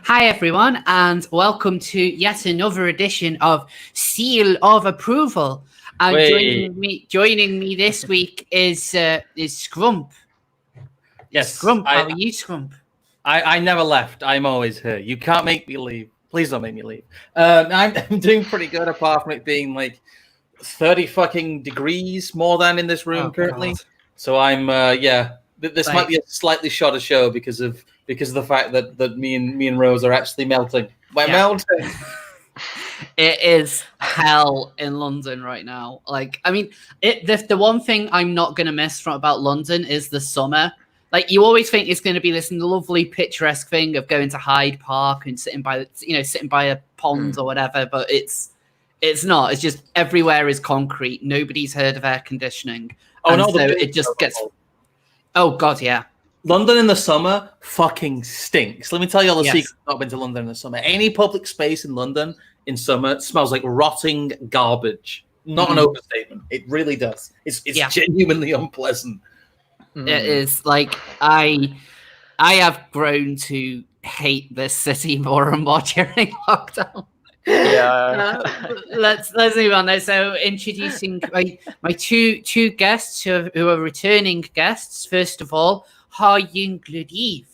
Hi, everyone, and welcome to yet another edition of Seal of Approval. And joining me this week is Scrump. Yes, Scrump, how are you, Scrump? I never left. I'm always here. You can't make me leave. Please don't make me leave. I'm doing pretty good, apart from it being like 30 fucking degrees more than in this room currently. God. So I'm This might be a slightly shorter show because of the fact that me and Rose are actually melting. Melting. It is hell in London right now. The one thing I'm not going to miss about London is the summer. Like, you always think it's going to be this lovely picturesque thing of going to Hyde Park and sitting by a pond or whatever, but it's not. It's just everywhere is concrete. Nobody's heard of air conditioning. Oh, no, so it just gets. Oh God, yeah. London in the summer fucking stinks. Let me tell you all the secrets. I've not been to London in the summer. Any public space in London in summer smells like rotting garbage. Not an overstatement. It really does. It's genuinely unpleasant. It is. Like, I have grown to hate this city more and more during lockdown. Yeah. Let's move on now. So, introducing my two guests who are returning guests. First of all, Harry Gladiv.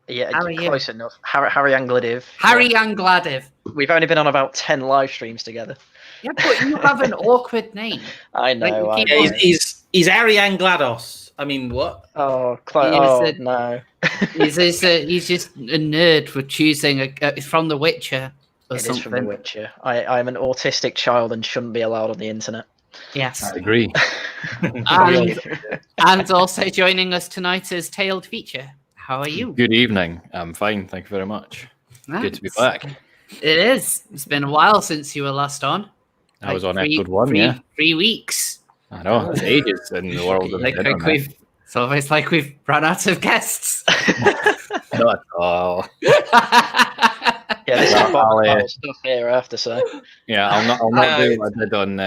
Yeah, close enough. Harry Angladiv. Harry Angladiv. We've only been on about 10 live streams together. Yeah, but you have an awkward name. I know. He's Harry Anglados. I mean, what? Oh, no. He's just a nerd for choosing from The Witcher. It is from The Witcher. I'm an autistic child and shouldn't be allowed on the internet. Yes. I agree. And also joining us tonight is Tailed Feature. How are you? Good evening. I'm fine. Thank you very much. Good to be back. It is. It's been a while since you were last on. I was on episode 1, 3 weeks. I know. It's ages in the world of it's always like we've run out of guests. Not at all. Yeah, this is stuff here, I have to say. Yeah, I'll not do what I did on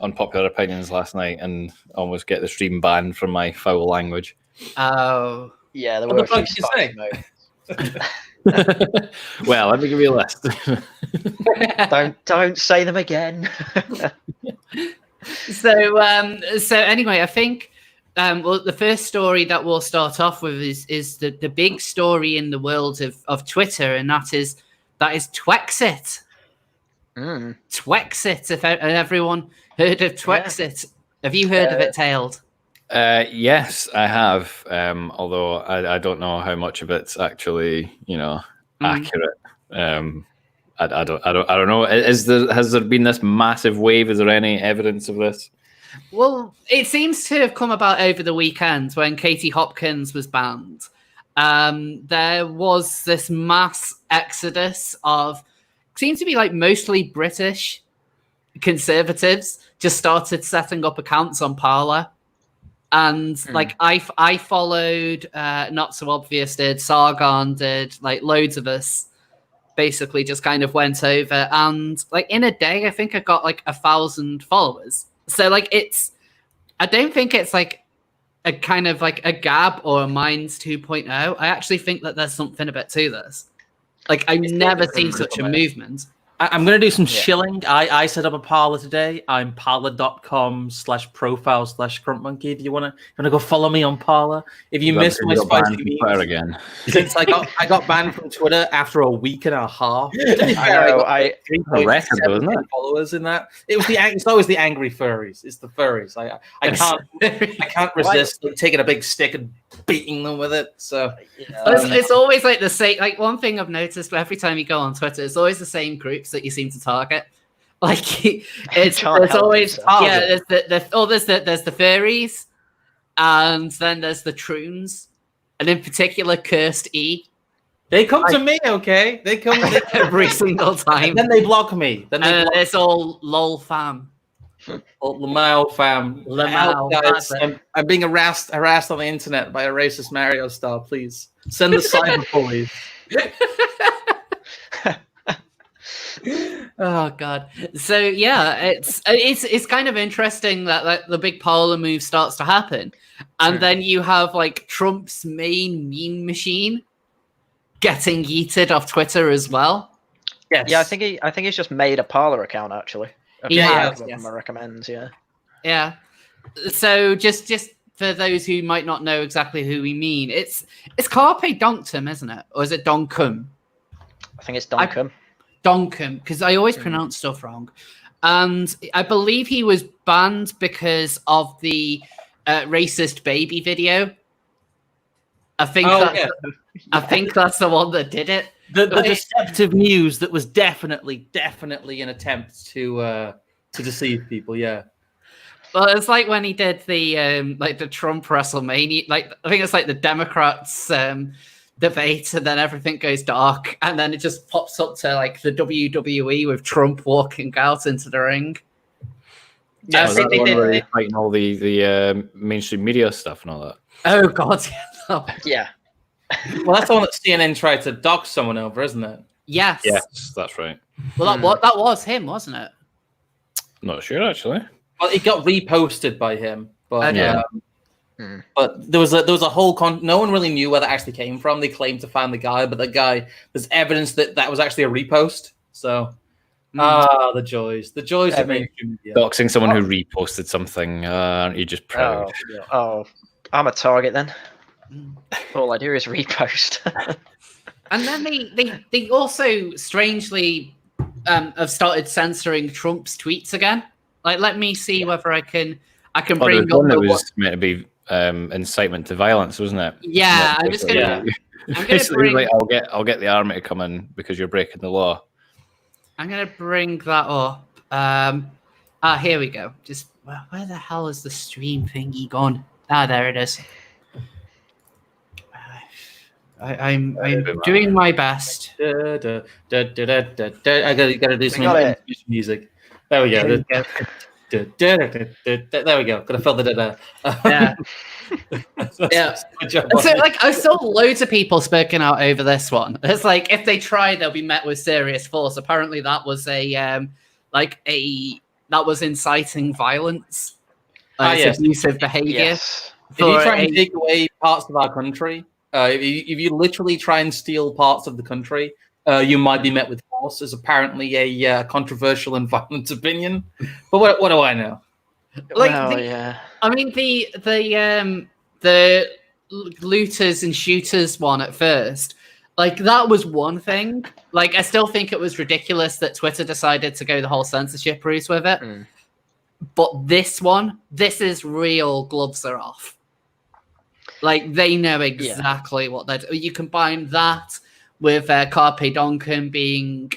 Unpopular Opinions last night and almost get the stream banned from my foul language. Oh. Yeah, there were a few spicy moments. Well, let me give you a list. Don't say them again. So anyway, I think the first story that we'll start off with is the big story in the world of Twitter, and that is Twexit. Twexit. If everyone heard of Twexit, have you heard of it, Tailed? Yes, I have. Although I don't know how much of it's actually, accurate. I don't know. Has there been this massive wave? Is there any evidence of this? Well, it seems to have come about over the weekend when Katie Hopkins was banned. There was this mass exodus of, seemed to be like mostly British conservatives, just started setting up accounts on Parler. And like I followed, Not So Obvious did, Sargon did, like loads of us basically just kind of went over, and like in a day I think I got like 1,000 followers. So like I don't think it's like a kind of like a Gab or a Minds 2.0. I actually think that there's something a bit to this. Like, I've never seen such a movement. I'm going to do some shilling. I set up a Parler today. I'm parler.com/profile/crumpmonkey. If you want to go follow me on Parler. If you missed my spicy memes again. Since I got banned from Twitter after a week and a half. I got followers in that. It's always the angry furries. It's the furries. I can't resist taking a big stick and beating them with it. So it's always like the same. Like, one thing I've noticed every time you go on Twitter, it's always the same groups that you seem to target. Like, it's always there's the furries, and then there's the troons, and in particular Cursed E. They come to me, okay? They come every single time. And then they block me. It's all lol fam. Lamau fam. Lamau, guys. I'm being harassed on the internet by a racist Mario star. Please send the cyber police. Oh God! So yeah, it's kind of interesting that like, the big Parler move starts to happen, and then you have like Trump's main meme machine getting yeeted off Twitter as well. Yes. Yeah, I think he's just made a Parler account actually. Yeah, I recommend. Yeah. Yeah. So just for those who might not know exactly who we mean, it's Carpe Donktum, isn't it? Or is it Donkum? I think it's Donkum. Donkum, because I always pronounce stuff wrong. And I believe he was banned because of the racist baby video. I think I think that's the one that did it. The deceptive news that was definitely an attempt to deceive people. Yeah. Well, it's like when he did the the Trump WrestleMania. Like I think it's like the Democrats debate, and then everything goes dark, and then it just pops up to like the WWE with Trump walking out into the ring. Yeah, I think they did fighting all the mainstream media stuff and all that. Oh God, yeah. Well, that's the one that CNN tried to dox someone over, isn't it? Yes. Yes, that's right. Well, that was him, wasn't it? Not sure actually. Well, it got reposted by him, but but there was a whole no one really knew where that actually came from. They claimed to find the guy, but the guy, there's evidence that was actually a repost. So the joys of mainstream media. Doxing someone who reposted something. Aren't you just proud? Oh, I'm a target then. All I do is repost. And then they also strangely have started censoring Trump's tweets again. Like, let me see whether I can bring up one that was meant to be incitement to violence, wasn't it? Yeah, I'm just gonna. I'm gonna bring. Like, I'll get the army to come in because you're breaking the law. I'm gonna bring that up. Here we go. Just where the hell is the stream thingy gone? There it is. I'm doing my best. I gotta do some music. There we go. There we go. Gotta fill the Yeah. Yeah. So like I saw loads of people spoken out over this one. It's like if they try, they'll be met with serious force. Apparently that was that was inciting violence. Abusive behavior. Yes. If you try and take away parts of our country, if you literally try and steal parts of the country, you might be met with force. Is apparently a controversial and violent opinion. But what do I know? I mean the looters and shooters one at first, like that was one thing. Like I still think it was ridiculous that Twitter decided to go the whole censorship route with it. But this is real. Gloves are off. Like they know exactly what they're doing. You combine that with Carpe Donktum being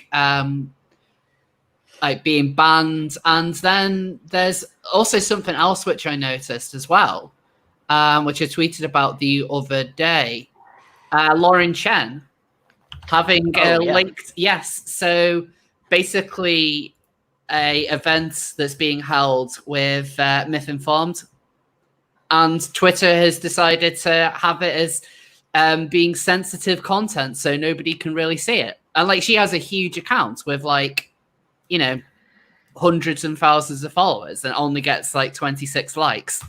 being banned, and then there's also something else which I noticed as well, which I tweeted about the other day. Lauren Chen having linked, so basically a event that's being held with Myth Informed, and Twitter has decided to have it as being sensitive content, so nobody can really see it. And like she has a huge account with hundreds and thousands of followers and only gets like 26 likes.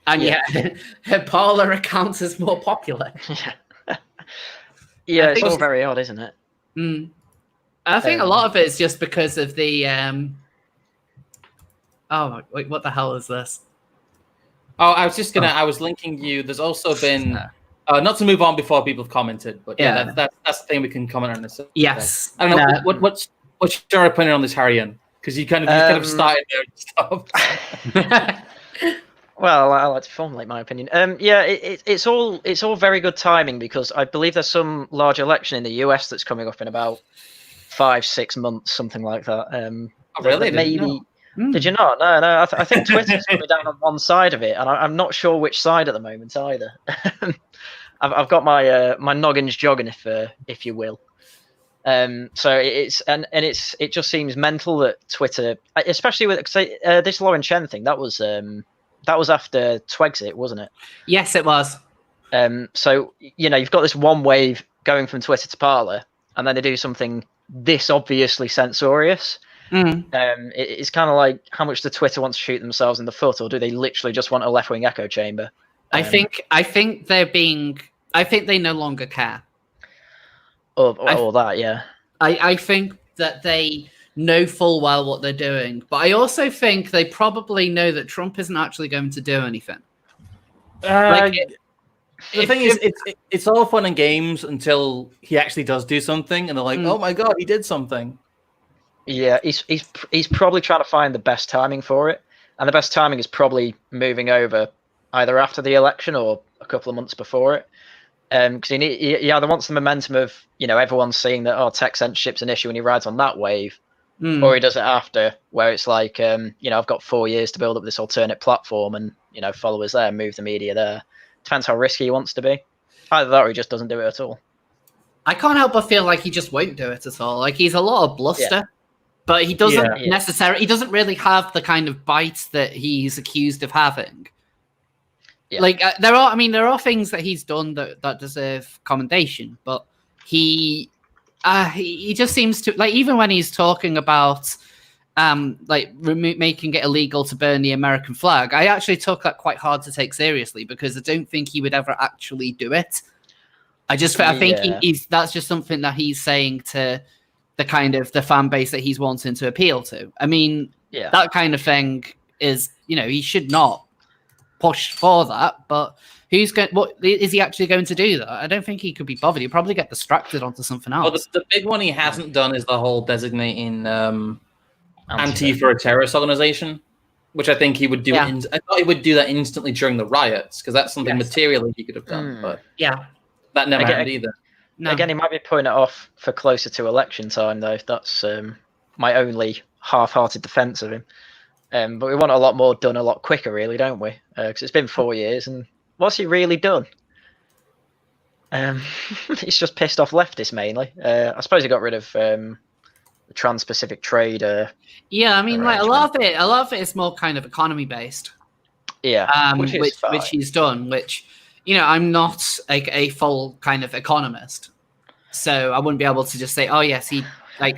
And yet her Parler account is more popular. It's all very odd, isn't it? I think a lot of it is just because of the wait, what the hell is this? Oh, I was linking you. There's also been not to move on before people have commented, but that's the thing we can comment on this. Yes. I don't know what's your opinion on this, Harrian? Because you kind of started there and stopped. Well, I like to formulate my opinion. It's all very good timing because I believe there's some large election in the US that's coming up in about 5-6 months, something like that. Really? Maybe. Did you not? No. I think Twitter's coming down on one side of it, and I'm not sure which side at the moment either. I've got my my noggins jogging, if you will. So it just seems mental that Twitter, especially with this Lauren Chen thing, that was after Twexit, wasn't it? Yes, it was. So you've got this one wave going from Twitter to Parler, and then they do something this obviously censorious. It's kind of like how much do Twitter want to shoot themselves in the foot, or do they literally just want a left-wing echo chamber? I think they no longer care. Or that, yeah. I think that they know full well what they're doing, but I also think they probably know that Trump isn't actually going to do anything. The thing is, it's all fun and games until he actually does do something, and they're like, "Oh my god, he did something." Yeah, he's probably trying to find the best timing for it, and the best timing is probably moving over either after the election or a couple of months before it. Because he either wants the momentum of everyone seeing that tech censorship's an issue and he rides on that wave, or he does it after, where it's like I've got 4 years to build up this alternate platform and followers there, move the media there. Depends how risky he wants to be. Either that or he just doesn't do it at all. I can't help but feel like he just won't do it at all. Like he's a lot of bluster, but he doesn't necessarily. He doesn't really have the kind of bite that he's accused of having. Yeah. Like there are things that he's done that deserve commendation, but he just seems to, like, even when he's talking about making it illegal to burn the American flag, I actually took that quite hard to take seriously because I don't think he would ever actually do it. I think that's just something that he's saying to the kind of the fan base that he's wanting to appeal to. I mean, that kind of thing is, he should not push for that, but what is he actually going to do that? I don't think he could be bothered. He'll probably get distracted onto something else. Well, the big one he hasn't done is the whole designating Antifa a terrorist organization, which I think he would do. I thought he would do that instantly during the riots because that's something materially he could have done. But that never happened either. No. Again, he might be putting it off for closer to election time, though. That's my only half-hearted defense of him. But we want a lot more done a lot quicker, really, don't we? Because it's been 4 years, and what's he really done? He's just pissed off leftists mainly. I suppose he got rid of the Trans-Pacific Trade. Yeah, I mean, like a lot of it is more kind of economy based. Yeah, which he's done. Which, I'm not like a full kind of economist, so I wouldn't be able to just say, oh yes,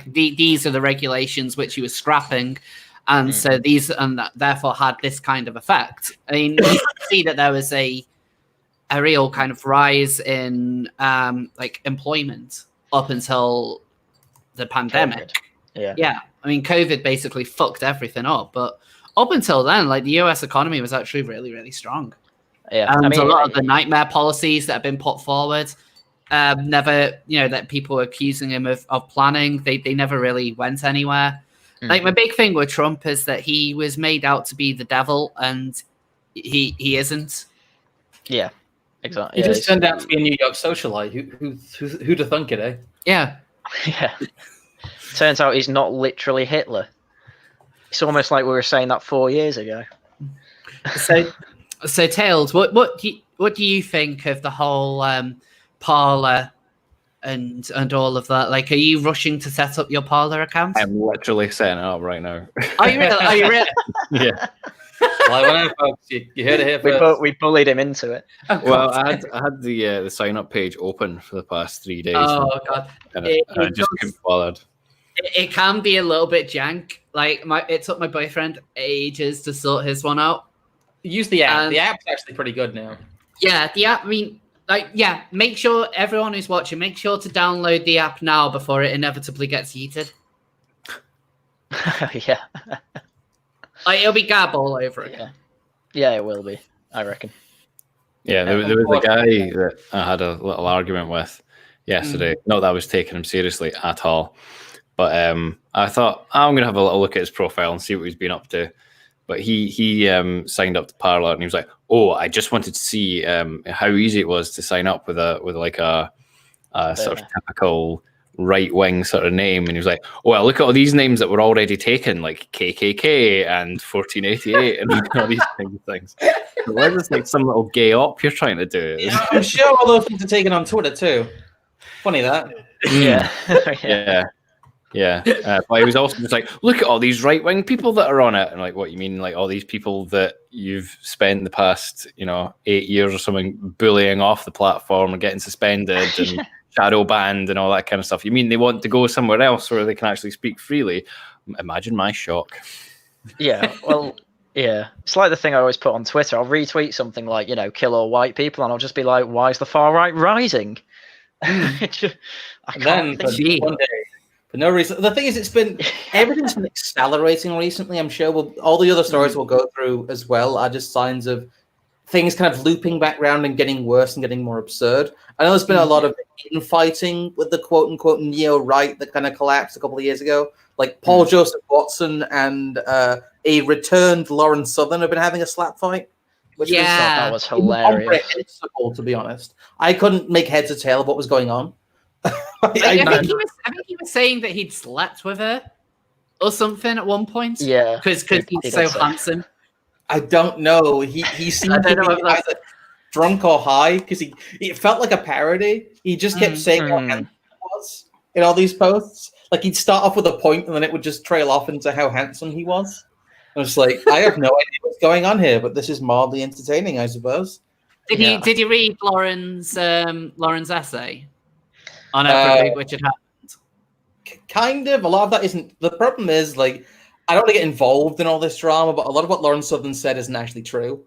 these are the regulations which he was scrapping. And so these, and that therefore had this kind of effect. I mean, you can see that there was a real kind of rise in employment up until the pandemic. COVID. Yeah. I mean, COVID basically fucked everything up, but up until then, like the US economy was actually really, really strong. Yeah, and a lot of the nightmare policies that have been put forward, never, that people were accusing him of planning, they never really went anywhere. Like my big thing with Trump is that he was made out to be the devil, and he isn't. Yeah, exactly. He just turned out to be a New York socialite. Who'd have thunk it, eh? Yeah. Yeah. Turns out he's not literally Hitler. It's almost like we were saying that 4 years ago. So Tails, what do you think of the whole Parler and all of that? Like, are you rushing to set up your Parler account? I'm literally setting it up right now. Are you really? Yeah. Well, folks, you heard it here first. We bullied him into it. Oh, well, I had the sign up page open for the past 3 days. Oh god! And I just couldn't bother. It can be a little bit jank. Like it took my boyfriend ages to sort his one out. Use the app. The app's actually pretty good now. Yeah, the app. I mean, make sure everyone who's watching, make sure to download the app now before it inevitably gets yeeted. Yeah. It'll be Gab all over again. Yeah, it will be, I reckon. Yeah, there was a guy that I had a little argument with yesterday. Not that I was taking him seriously at all. But I thought, I'm going to have a little look at his profile and see what he's been up to. But he signed up to Parler and he was like, "Oh, I just wanted to see how easy it was to sign up with a sort of typical right wing sort of name." And he was like, "Oh, well, look at all these names that were already taken, like KKK and 1488 and all these things." So why is this like some little gay op you're trying to do? Yeah, I'm sure all those things are taken on Twitter too. Funny that. Yeah. Yeah, but he was also just like, look at all these right-wing people that are on it. And like, what you mean? Like all these people that you've spent the past, 8 years or something bullying off the platform and getting suspended and shadow banned and all that kind of stuff. You mean they want to go somewhere else where they can actually speak freely? Imagine my shock. Yeah, well, yeah. It's like the thing I always put on Twitter. I'll retweet something like, kill all white people. And I'll just be like, why is the far right rising? I And can't then think. for one day, for no reason. The thing is, everything's been accelerating recently. I'm sure all the other stories we'll go through as well are just signs of things kind of looping back around and getting worse and getting more absurd. I know there's been a lot of infighting with the quote unquote neo right that kind of collapsed a couple of years ago. Like Paul Joseph Watson and a returned Lauren Southern have been having a slap fight. Which that was hilarious. incomprehensible, to be honest. I couldn't make heads or tail of what was going on. I think he was saying that he'd slept with her or something at one point. Yeah, because he's so handsome. I don't know. He seemed to be either drunk or high because it felt like a parody. He just kept saying how handsome he was in all these posts. Like he'd start off with a point and then it would just trail off into how handsome he was. I was like, I have no idea what's going on here, but this is mildly entertaining, I suppose. Did you read Lauren's essay on everything which had happened? Kind of. A lot of that isn't. The problem is, like, I don't want to get involved in all this drama, but a lot of what Lauren Southern said isn't actually true.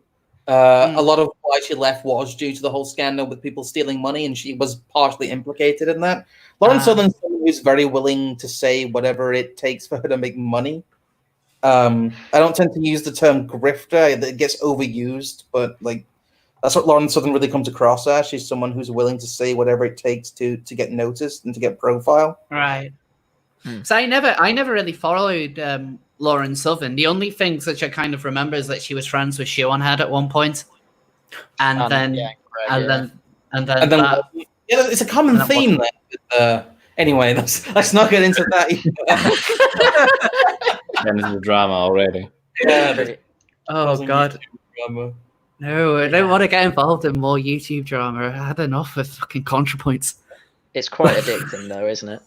A lot of why she left was due to the whole scandal with people stealing money, and she was partially implicated in that. Lauren Southern is very willing to say whatever it takes for her to make money. I don't tend to use the term grifter; it gets overused, but like that's what Lauren Southern really comes across as. She's someone who's willing to say whatever it takes to get noticed and to get profile. Right. So I never really followed Lauren Southern. The only things that I kind of remember is that she was friends with Shoeonhead at one point, and then it's a common theme. Anyway, let's not get into that. Into the drama already. Yeah. Oh God. Drama. No, I don't want to get involved in more YouTube drama. I had enough of fucking ContraPoints. It's quite addicting, though, isn't it?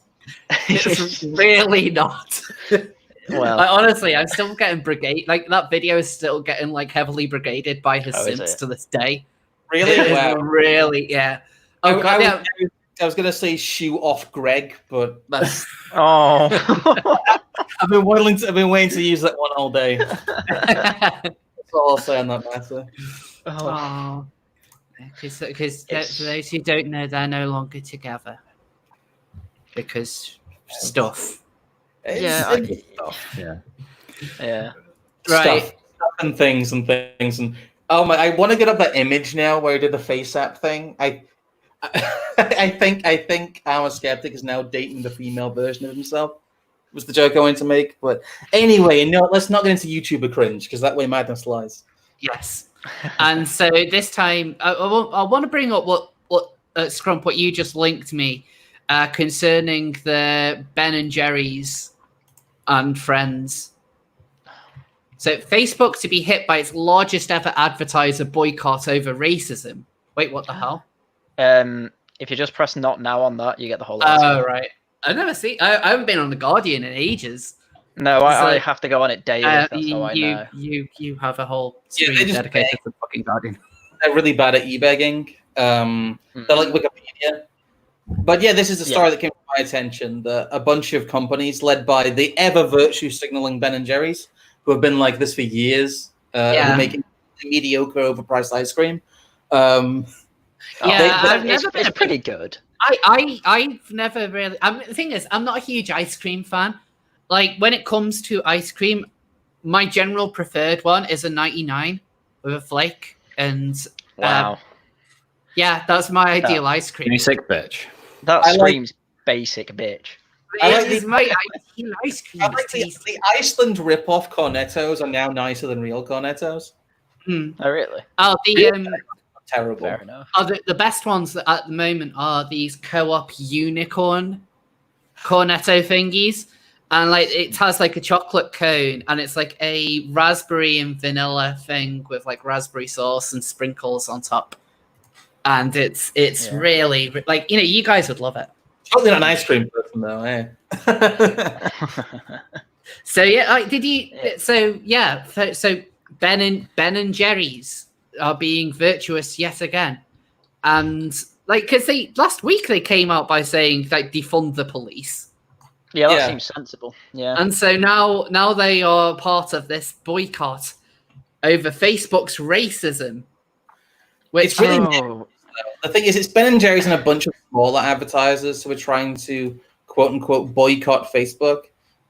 It's really not. Well, honestly, I'm still getting like that video is still getting like heavily brigaded by his simps to this day. Really? Wow. Really, yeah. Oh God, yeah. I was gonna say shoe off Greg, but that's I've been waiting to use that one all day. That's all I'll say on that matter. Because for those who don't know, they're no longer together because stuff. Yeah. Right. Stuff and things and oh my! I want to get up that image now where I did the face app thing. I think I'm a skeptic is now dating the female version of himself. Was the joke I wanted to make, but anyway, let's not get into YouTuber cringe because that way madness lies. Yes, and so this time I want to bring up what Scrump, what you just linked me concerning the Ben and Jerry's and friends. So Facebook to be hit by its largest ever advertiser boycott over racism. Wait, what the hell? If you just press not now on that, you get the whole article. Oh, right. I haven't been on The Guardian in ages. No, I have to go on it daily. That's how I know. You have a whole stream dedicated to fucking Guardian. They're really bad at e-begging. They're like Wikipedia. But yeah, this is a story that came to my attention. A bunch of companies led by the ever virtue signaling Ben and Jerry's, who have been like this for years, making mediocre overpriced ice cream. It's pretty good. I've never really. The thing is, I'm not a huge ice cream fan. Like when it comes to ice cream, my general preferred one is a 99 with a flake, and wow, that's my ideal ice cream. You sick bitch. That screams basic bitch. I like my ideal ice cream. I like the Iceland rip-off cornettos are now nicer than real cornettos. Oh really? Oh, terrible. Fair enough. The best ones at the moment are these co-op unicorn cornetto thingies, and like it has like a chocolate cone, and it's like a raspberry and vanilla thing with like raspberry sauce and sprinkles on top, and it's really like you guys would love it. Totally not an ice cream person though, eh? So did you? So Ben and Jerry's are being virtuous yet again, and because last week they came out by saying like defund the police. Yeah, that seems sensible. Yeah, and so now they are part of this boycott over Facebook's racism. Which it's really The thing is, it's Ben and Jerry's and a bunch of smaller advertisers who are trying to quote unquote boycott Facebook.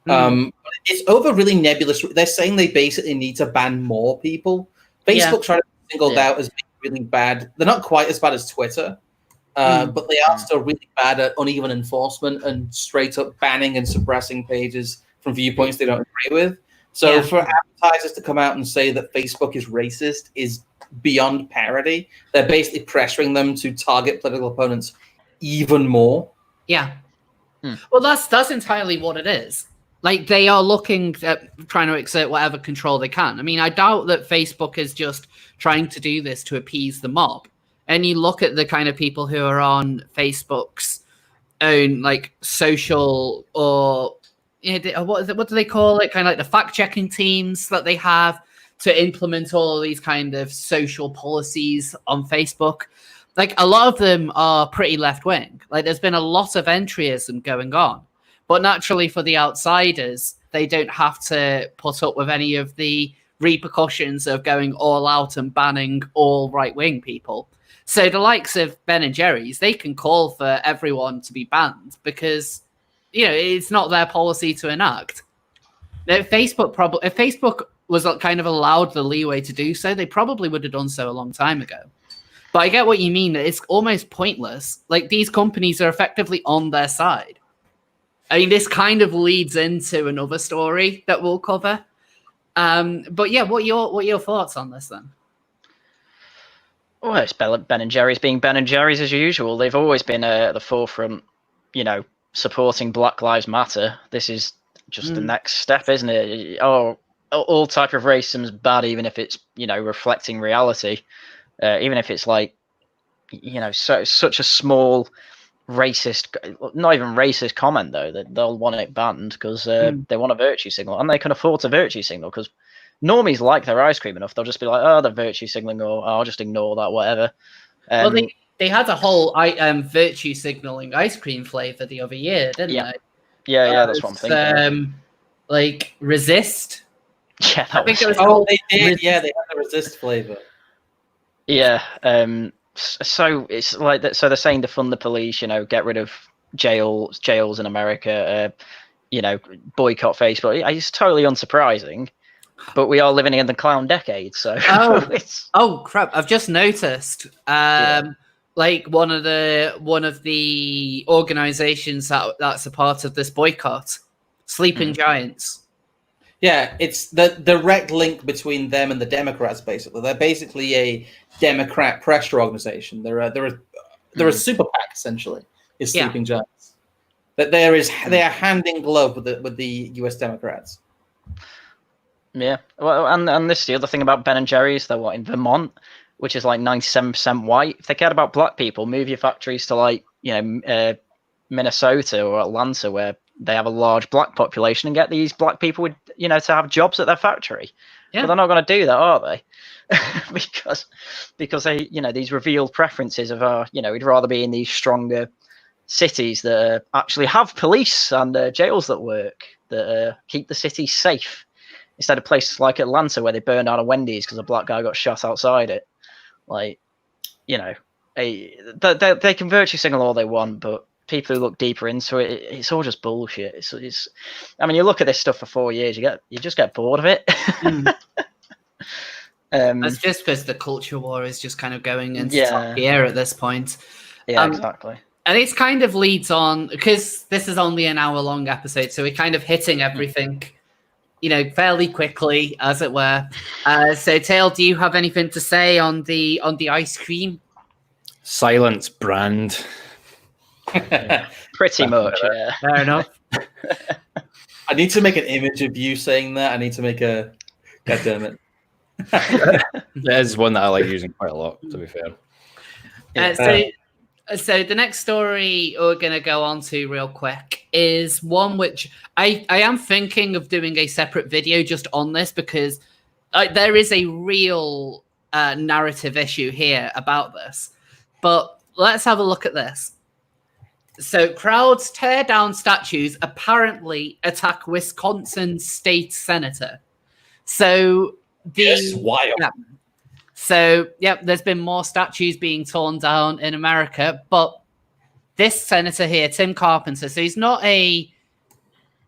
It's over really nebulous. They're saying they basically need to ban more people. Facebook's trying to be singled out as being really bad. They're not quite as bad as Twitter, but they are still really bad at uneven enforcement and straight up banning and suppressing pages from viewpoints they don't agree with. So for advertisers to come out and say that Facebook is racist is beyond parody. They're basically pressuring them to target political opponents even more. Yeah. Well, that's entirely what it is. Like, they are looking at trying to exert whatever control they can. I mean, I doubt that Facebook is just trying to do this to appease the mob. And you look at the kind of people who are on Facebook's own, like, social or what do they call it? Kind of like the fact-checking teams that they have to implement all of these kind of social policies on Facebook. Like, a lot of them are pretty left-wing. Like, there's been a lot of entryism going on. But naturally, for the outsiders, they don't have to put up with any of the repercussions of going all out and banning all right-wing people. So the likes of Ben and Jerry's, they can call for everyone to be banned because, you know, it's not their policy to enact. If Facebook was kind of allowed the leeway to do so, they probably would have done so a long time ago. But I get what you mean. It's almost pointless. Like, these companies are effectively on their side. I mean, this kind of leads into another story that we'll cover. But yeah, what are your thoughts on this then? Well, it's Ben and Jerry's being Ben and Jerry's as usual. They've always been at the forefront, you know, supporting Black Lives Matter. This is just the next step, isn't it? Oh, all type of racism is bad, even if it's, you know, reflecting reality. Even if it's like, you know, such a small racist, not even racist comment though, that they'll want it banned because they want a virtue signal, and they can afford to virtue signal because normies like their ice cream enough. They'll just be like, oh, they're virtue signaling, or I'll just ignore that, whatever. Well, they had a whole virtue signaling ice cream flavor the other year, didn't they? Yeah, that's what I'm thinking. Like Resist. Yeah, that was. They did. Yeah, they had the Resist flavor. Yeah. So it's like that. So they're saying to fund the police, you know, get rid of jails in America, you know, boycott Facebook. It's totally unsurprising, but we are living in the clown decade. So oh crap! I've just noticed. Like one of the organizations that's a part of this boycott, Sleeping Giants. Yeah, it's the direct link between them and the Democrats. Basically, they're basically a Democrat pressure organization. They're a super PAC essentially. Is Sleeping Giants. That they are hand in glove with the U.S. Democrats. Yeah, well, and this is the other thing about Ben and Jerry's. They're in Vermont, which is like 97% white. If they cared about black people, move your factories to like, you know, Minnesota or Atlanta, where they have a large black population, and get these black people with, you know, to have jobs at their factory. Yeah. But they're not going to do that, are they? because they, you know, these revealed preferences of, you know, we'd rather be in these stronger cities that actually have police and jails that work, that keep the city safe, instead of places like Atlanta where they burned down a Wendy's because a black guy got shot outside it. Like, you know, they can virtue signal all they want, but people who look deeper into it, it's all just bullshit. It's I mean, you look at this stuff for 4 years, you just get bored of it. That's just because the culture war is just kind of going into top gear at this point. Yeah, exactly. And it kind of leads on, because this is only an hour-long episode, so we're kind of hitting everything, you know, fairly quickly, as it were. So, Tail, do you have anything to say on the ice cream? Silence, brand. Pretty much, yeah. Fair enough. I need to make an image of you saying that. I need to make a... God damn it. There's one that I like using quite a lot, to be fair. So the next story we're going to go on to real quick is one which I am thinking of doing a separate video just on this, because there is a real narrative issue here about this. But let's have a look at this. So crowds tear down statues, apparently attack Wisconsin state senator. So Yes, wild. Yeah. So, there's been more statues being torn down in America, but this senator here, Tim Carpenter, so he's not he's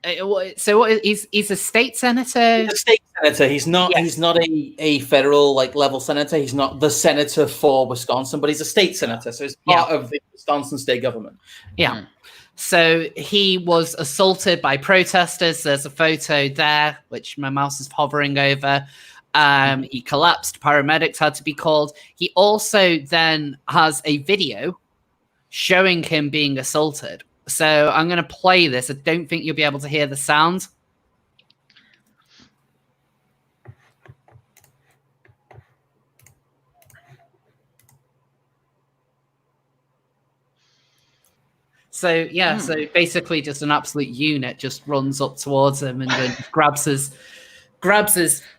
a state senator. He's a state senator. He's not. Yes. He's not a federal level senator. He's not the senator for Wisconsin, but he's a state senator. So he's part of the Wisconsin state government. Yeah. So he was assaulted by protesters. There's a photo there, which my mouse is hovering over. He collapsed. Paramedics had to be called. He also then has a video showing him being assaulted. So I'm going to play this. I don't think you'll be able to hear the sound. So so basically just an absolute unit just runs up towards him and then grabs his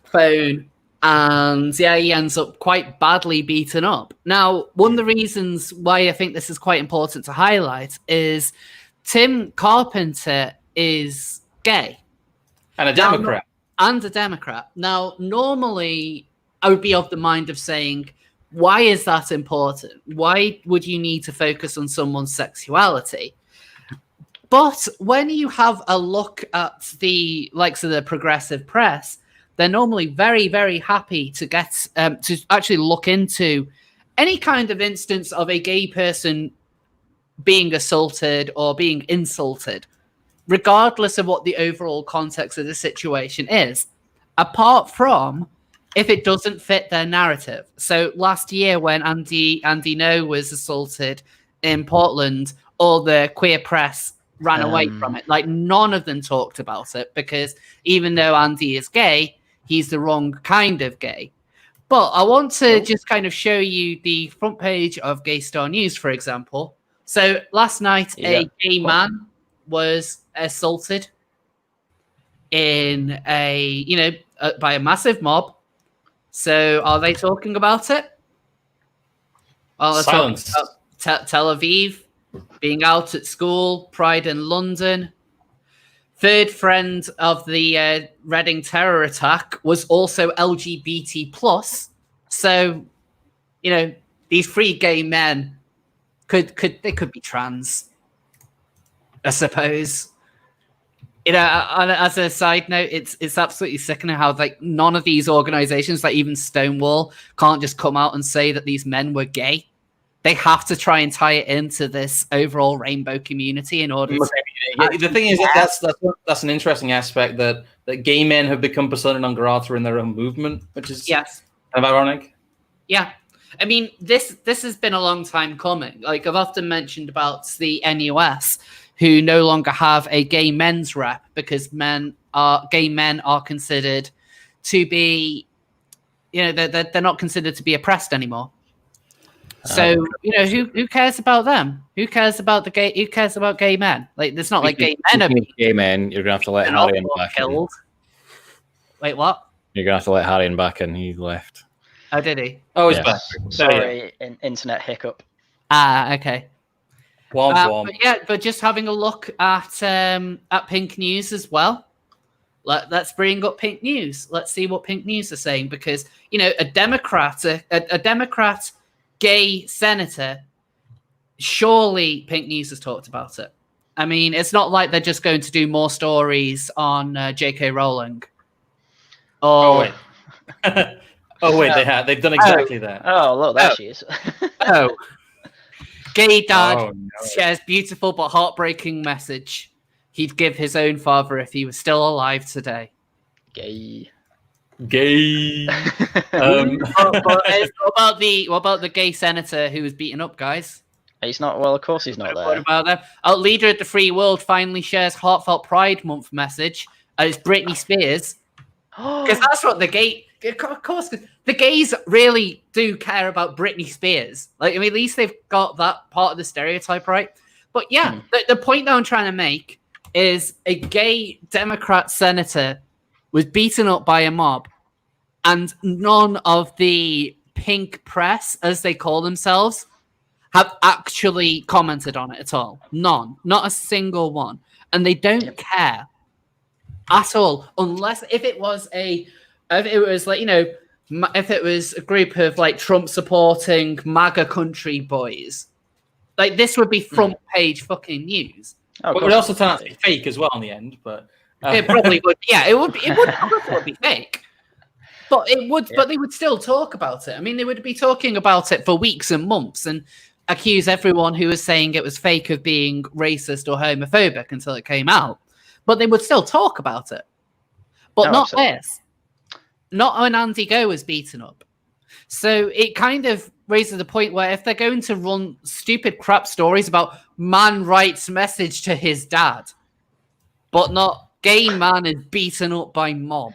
phone, and he ends up quite badly beaten up. Now, one of the reasons why I think this is quite important to highlight is Tim Carpenter is gay. And a Democrat. Now, normally I would be of the mind of saying, why is that important? Why would you need to focus on someone's sexuality? But when you have a look at the likes of the progressive press, they're normally very, very happy to get to actually look into any kind of instance of a gay person being assaulted or being insulted, regardless of what the overall context of the situation is, apart from if it doesn't fit their narrative. So last year when Andy No was assaulted in Portland, all the queer press ran away from it. Like, none of them talked about it because even though Andy is gay, he's the wrong kind of gay. But I want to just kind of show you the front page of Gay Star News, for example. So last night, a gay man was assaulted in by a massive mob. So are they talking about it? Silence. Tel Aviv being out at school, Pride in London. Third friend of the Reading terror attack was also LGBT+. So, these three gay men could be trans, I suppose. As a side note, it's absolutely sickening how none of these organizations, like even Stonewall, can't just come out and say that these men were gay. They have to try and tie it into this overall rainbow community in order to... The thing is, that's an interesting aspect that gay men have become persona non grata in their own movement, which is kind of ironic. Yeah. I mean, this has been a long time coming. Like, I've often mentioned about the NUS, who no longer have a gay men's rep because gay men are considered to be, they're not considered to be oppressed anymore. So, who cares about them? Who cares about Who cares about gay men? Like, it's not like gay men are gay men. You're gonna have to let Harry back in. Wait, what? You're gonna have to let Harry back in. He left. Oh, did he? Oh, he's back. Sorry, internet hiccup. Okay. But just having a look at Pink News as well. Let's bring up Pink News. Let's see what Pink News are saying, because a Democrat gay senator, surely Pink News has talked about it. I mean, it's not like they're just going to do more stories on J.K. Rowling. They have. They've done exactly that. Oh, look, there she is. Gay dad shares beautiful but heartbreaking message. He'd give his own father if he was still alive today. Gay. What about the gay senator who was beaten up, guys? He's not. Well, of course he's not there. What about them? Our leader of the free world finally shares heartfelt Pride Month message. It's Britney Spears, because that's what the gay. Of course, the gays really do care about Britney Spears. Like, I mean, at least they've got that part of the stereotype right. But yeah, the point that I'm trying to make is a gay Democrat senator was beaten up by a mob, and none of the pink press, as they call themselves, have actually commented on it at all. None. Not a single one. And they don't care at all, unless if it was like, if it was a group of like Trump supporting MAGA country boys, like this would be front page fucking news. Oh, But it would also turn out to be fake as well in the end. But It probably would. Yeah, it would. It would be fake. But it would. Yeah. But they would still talk about it. I mean, they would be talking about it for weeks and months and accuse everyone who was saying it was fake of being racist or homophobic until it came out. But they would still talk about it. But not this. Not when Andy Go was beaten up. So it kind of raises the point where if they're going to run stupid crap stories about man writes message to his dad, but not gay man is beaten up by mob.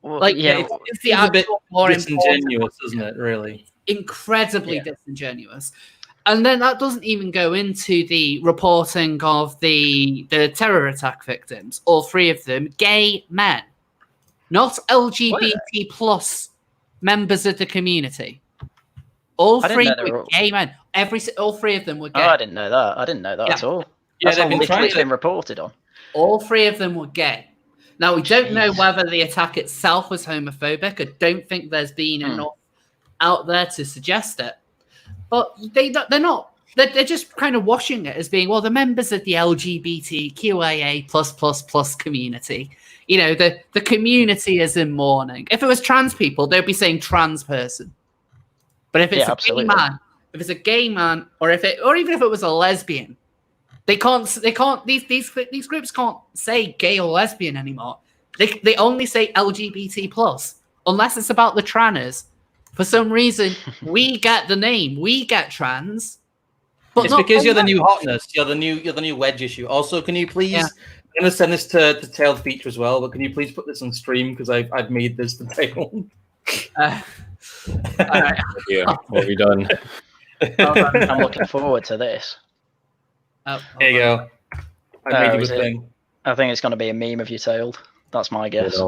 Well, like, yeah, it's the a bit more disingenuous, isn't it? Really, incredibly disingenuous. And then that doesn't even go into the reporting of the terror attack victims. All three of them, gay men, not LGBT plus members of the community. All three were gay men. All three of them were gay. Oh, I didn't know that. I didn't know that at all. That's all it's been reported on. All three of them were gay. Now, we don't know whether the attack itself was homophobic. I don't think there's been enough out there to suggest it. But they're not. They're just kind of washing it as being, well, the members of the LGBTQIA plus community. You know, the community is in mourning. If it was trans people, they'd be saying trans person. But if it's a gay man, if it's a gay man, or even if it was a lesbian, they can't. These groups can't say gay or lesbian anymore. They only say LGBT plus, unless it's about the tranners. For some reason, we get the name. We get trans. But it's because you're the new hotness. You're the new wedge issue. Also, can you please? Yeah. I'm going to send this to Tailed Feature as well. But can you please put this on stream because I've made this the title. Yeah, what have you done? I'm looking forward to this. There you go. I made it a thing. I think it's going to be a meme of you, Tailed. That's my guess.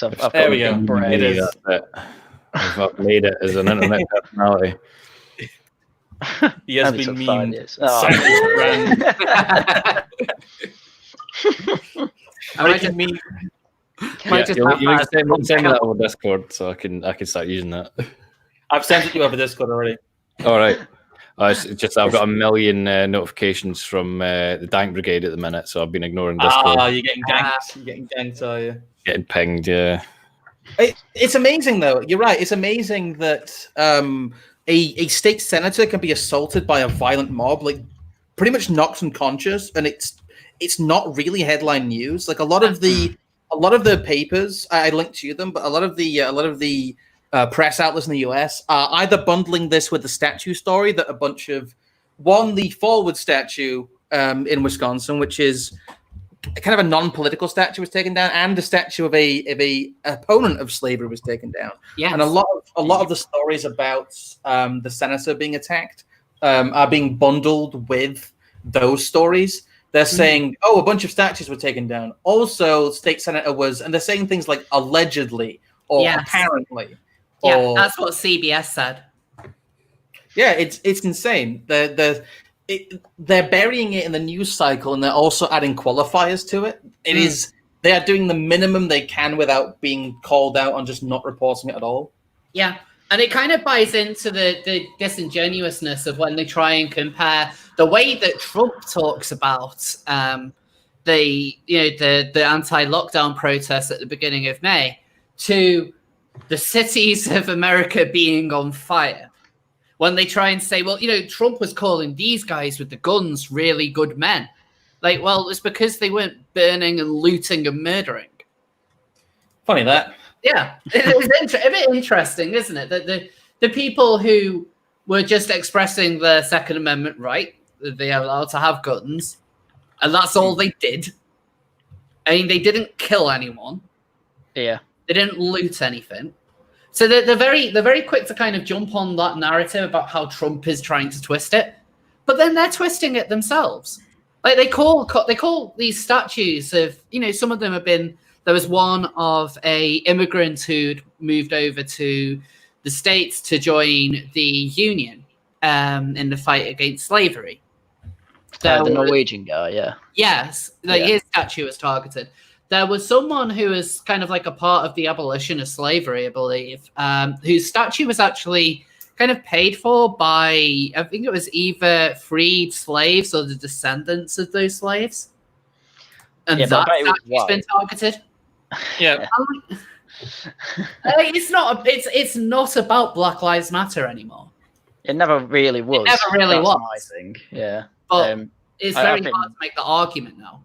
I've there we go. It is. I've made it as an internet personality. He has been memed. I can meme. You can send that over Discord so I can start using that. I've sent it to you over Discord already. All right. It's just I've got a million notifications from the Dank Brigade at the minute, so I've been ignoring Discord. You're getting ganked. You're getting ganked, are you? Getting pinged, yeah. It's amazing, though. You're right. It's amazing that a state senator can be assaulted by a violent mob, like pretty much knocked unconscious, and it's not really headline news. Like a lot of the papers, I linked to them, but a lot of the press outlets in the US are either bundling this with the statue story that a bunch of the Forward statue in Wisconsin, which is kind of a non-political statue, was taken down, and the statue of a opponent of slavery was taken down. Yes. And a lot of the stories about the senator being attacked are being bundled with those stories. They're saying, a bunch of statues were taken down. Also, state senator was, and they're saying things like allegedly or apparently. Yeah, that's what CBS said. Yeah, it's insane. They're burying it in the news cycle, and they're also adding qualifiers to it. They are doing the minimum they can without being called out on just not reporting it at all. Yeah, and it kind of buys into the disingenuousness of when they try and compare the way that Trump talks about the anti-lockdown protests at the beginning of May to the cities of America being on fire. When they try and say, well, Trump was calling these guys with the guns really good men. Like, well, it's because they weren't burning and looting and murdering. Funny that. Yeah, it's a bit interesting, isn't it? That the people who were just expressing their Second Amendment right, that they are allowed to have guns, and that's all they did. I mean, they didn't kill anyone. Yeah. They didn't loot anything. So they're very quick to kind of jump on that narrative about how Trump is trying to twist it, but then they're twisting it themselves. Like they call these statues of, some of them have been. There was one of a immigrant who'd moved over to the States to join the Union in the fight against slavery. The Norwegian guy, yeah. Yes, his statue was targeted. there was someone who was kind of like a part of the abolition of slavery, I believe, whose statue was actually kind of paid for by, I think it was either freed slaves or the descendants of those slaves. And that statue's been targeted. Yeah. It's not about Black Lives Matter anymore. It never really was. It never really was. I think, yeah. But it's very hard to make the argument now.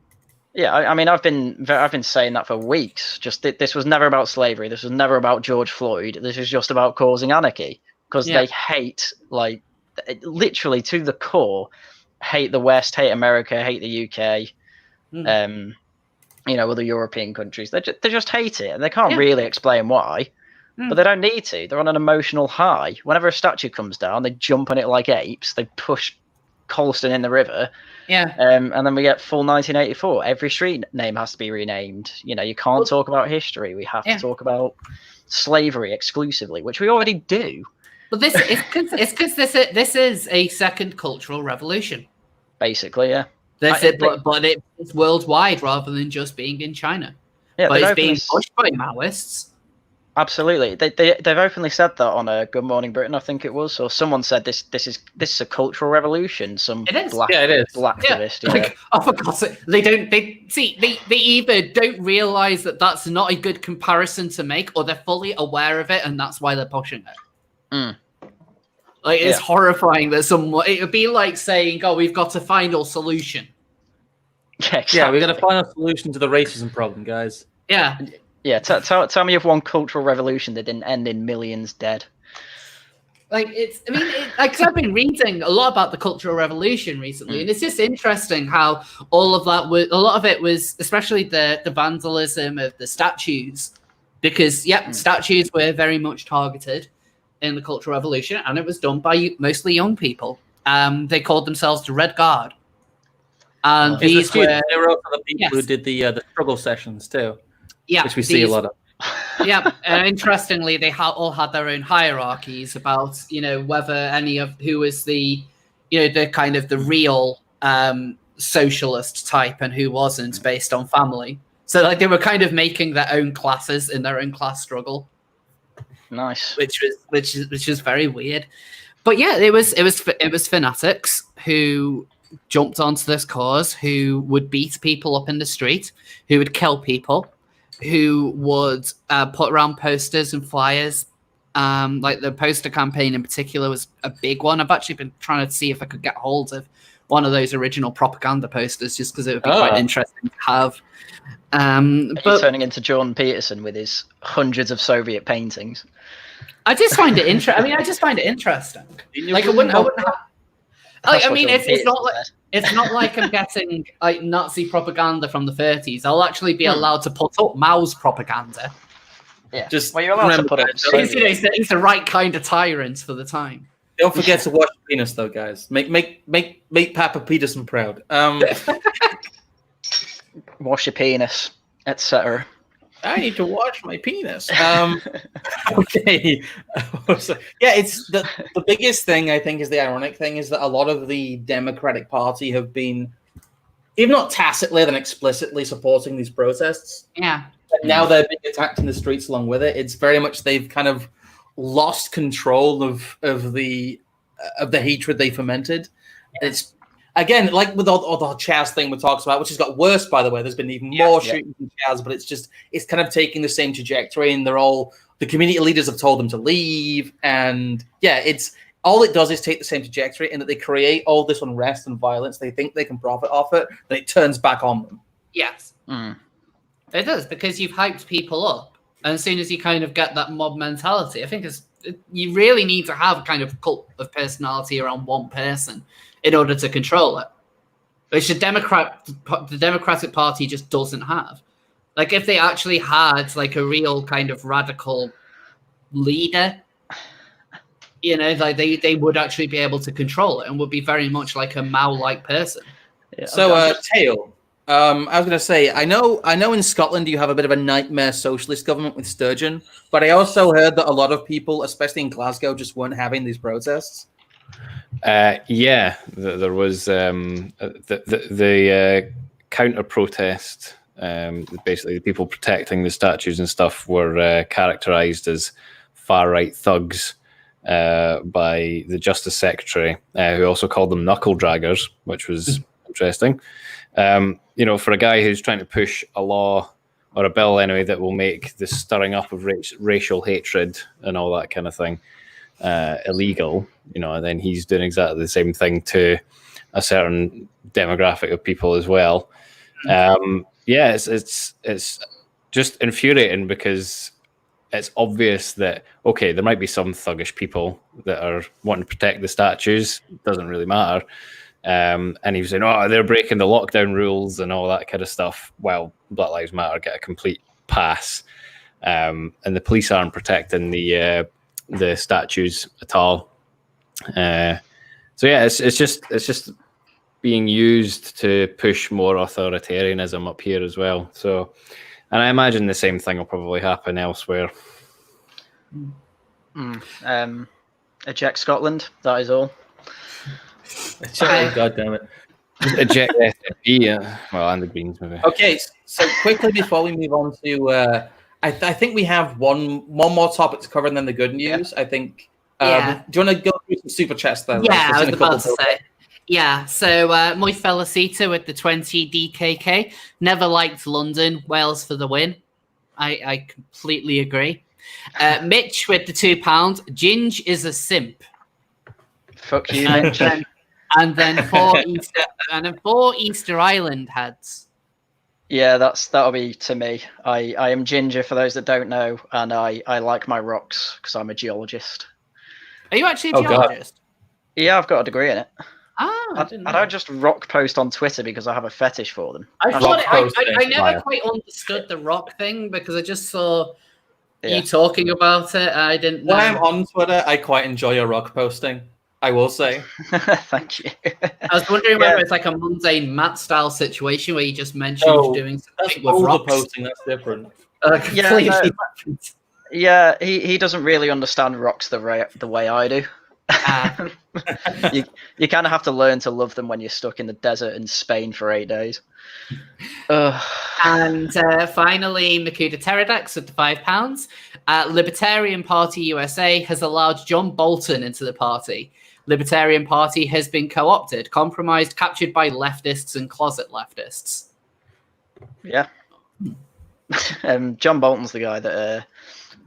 Yeah, I mean, I've been saying that for weeks. Just this was never about slavery. This was never about George Floyd. This is just about causing anarchy because they hate, like, literally to the core, hate the West, hate America, hate the UK, other European countries. They just hate it, and they can't really explain why. But they don't need to. They're on an emotional high. Whenever a statue comes down, they jump on it like apes. They push Colston in the river. Yeah. And then we get full 1984. Every street name has to be renamed. You can't talk about history. We have to talk about slavery exclusively, which we already do. But this this is a second cultural revolution. Basically, yeah. But it's worldwide rather than just being in China. Yeah, but it's being pushed by Maoists. Absolutely, they've openly said that on Good Morning Britain, I think it was, or someone said this is a cultural revolution. Some it is. Black activist. Like, oh, for God's sake, they either don't realize that that's not a good comparison to make, or they're fully aware of it, and that's why they're pushing it. Like it's horrifying that it would be like saying, "Oh, we've got a final solution." Yeah, exactly. Yeah, we're going to find a solution to the racism problem, guys. Yeah. Yeah, tell me of one cultural revolution that didn't end in millions dead. Like I've been reading a lot about the Cultural Revolution recently, and it's just interesting how all of that was. A lot of it was, especially the vandalism of the statues, because statues were very much targeted in the Cultural Revolution, and it was done by mostly young people. They called themselves the Red Guard, and these were the people who did the struggle sessions too. Yeah, which we see a lot of. Interestingly, they all had their own hierarchies about whether any of who was the the kind of the real socialist type and who wasn't based on family. So like they were kind of making their own classes in their own class struggle. Nice, which was very weird. But yeah, it was fanatics who jumped onto this cause, who would beat people up in the street, who would kill people, who would put around posters and flyers. Like the poster campaign in particular was a big one. I've actually been trying to see if I could get hold of one of those original propaganda posters just because it would be quite interesting to have. But turning into Jordan Peterson with his hundreds of Soviet paintings. I just find it interesting. I just find it interesting. Like I wouldn't have. It's not like I'm getting like Nazi propaganda from the 30s. I'll actually be allowed to put up Mao's propaganda. Yeah, just you're allowed to put up. He's the right kind of tyrant for the time. Don't forget to wash your penis, though, guys. Make Papa Peterson proud. Wash your penis, etc. I need to wash my penis. Okay. It's the biggest thing, I think, is the ironic thing is that a lot of the Democratic Party have been, if not tacitly, then explicitly supporting these protests. Yeah. And now they're being attacked in the streets along with it. It's very much they've kind of lost control of the hatred they fermented. It's again, like with all the Chaz thing we talked about, which has got worse, by the way. There's been even more shootings in Chaz, but it's kind of taking the same trajectory, and the community leaders have told them to leave, and it's all it does is take the same trajectory, in that they create all this unrest and violence. They think they can profit off it, then it turns back on them. Yes, it does, because you've hyped people up, and as soon as you kind of get that mob mentality, I think you really need to have a kind of cult of personality around one person in order to control it, which the Democratic Party just doesn't have. Like, if they actually had like a real kind of radical leader, like they would actually be able to control it and would be very much like a Mao-like person. Yeah. So, Tail, I was going to say, I know in Scotland you have a bit of a nightmare socialist government with Sturgeon, but I also heard that a lot of people, especially in Glasgow, just weren't having these protests. There was the counter protest Basically, the people protecting the statues and stuff were characterized as far-right thugs by the Justice Secretary, who also called them knuckle draggers, which was interesting. For a guy who's trying to push a law or a bill anyway that will make the stirring up of racial hatred and all that kind of thing illegal, and then he's doing exactly the same thing to a certain demographic of people as well. It's just infuriating because it's obvious that, okay, there might be some thuggish people that are wanting to protect the statues. Doesn't really matter. And he was saying, oh, they're breaking the lockdown rules and all that kind of stuff. Well, Black Lives Matter get a complete pass. And the police aren't protecting the statues at all. It's just being used to push more authoritarianism up here as well. So, and I imagine the same thing will probably happen elsewhere. Eject Scotland, that is all. God damn it. Eject SFB, and the Greens maybe. Okay, so quickly before we move on to, I think we have one more topic to cover and then the good news. I think. Do you want to go through some super chats there? Yeah, I was about to say. Yeah, so Muy Felicita with the 20 DKK. Never liked London. Wales for the win. I completely agree. Mitch with the £2. Ginge is a simp. Fuck you, Mitch. And then four Easter Island heads. Yeah, that'll be to me. I am Ginger for those that don't know, and I like my rocks because I'm a geologist. Are you actually a geologist? Yeah, I've got a degree in it. I don't just rock post on Twitter because I have a fetish for them. I never quite understood the rock thing because I just saw you talking about it. I didn't know. When I'm on Twitter, I quite enjoy your rock posting, I will say. Thank you. I was wondering whether it's like a mundane Matt style situation where you just mentioned doing something with rocks. Posting, that's different. He doesn't really understand rocks the way I do. You kind of have to learn to love them when you're stuck in the desert in Spain for 8 days. And finally, Makuda Pterodax with the £5. Libertarian Party USA has allowed John Bolton into the party. Libertarian Party has been co-opted, compromised, captured by leftists and closet leftists. Yeah. John Bolton's the guy that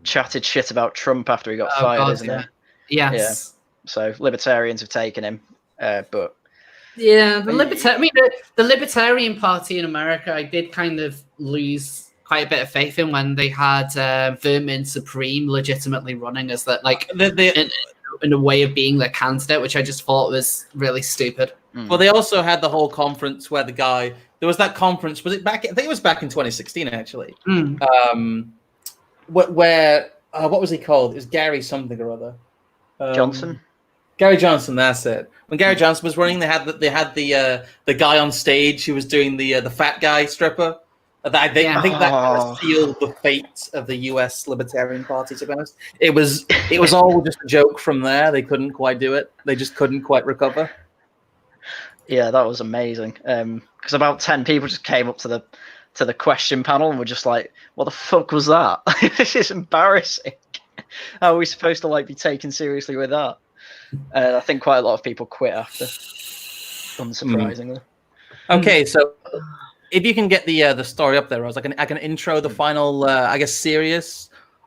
chatted shit about Trump after he got fired, isn't he? Yes. Yeah. So libertarians have taken him, but the Libertarian Party in America, I did kind of lose quite a bit of faith in when they had Vermin Supreme legitimately running as that, like in a way of being their candidate, which I just thought was really stupid. Well, they also had the whole conference where there was that conference. Was it back? I think it was back in 2016, actually. Where what was he called? It was Gary something or other. Johnson. Gary Johnson, that's it. When Gary Johnson was running, they had the guy on stage who was doing the fat guy stripper. I think that kind of sealed the fate of the U.S. Libertarian Party. To be honest, it was all just a joke from there. They couldn't quite do it. They just couldn't quite recover. Yeah, that was amazing. Because about 10 people just came up to the question panel and were just like, "What the fuck was that? This is embarrassing. How are we supposed to be taken seriously with that?" I think quite a lot of people quit after, unsurprisingly. Okay, so if you can get the story up there, Rose, I can intro the final. I guess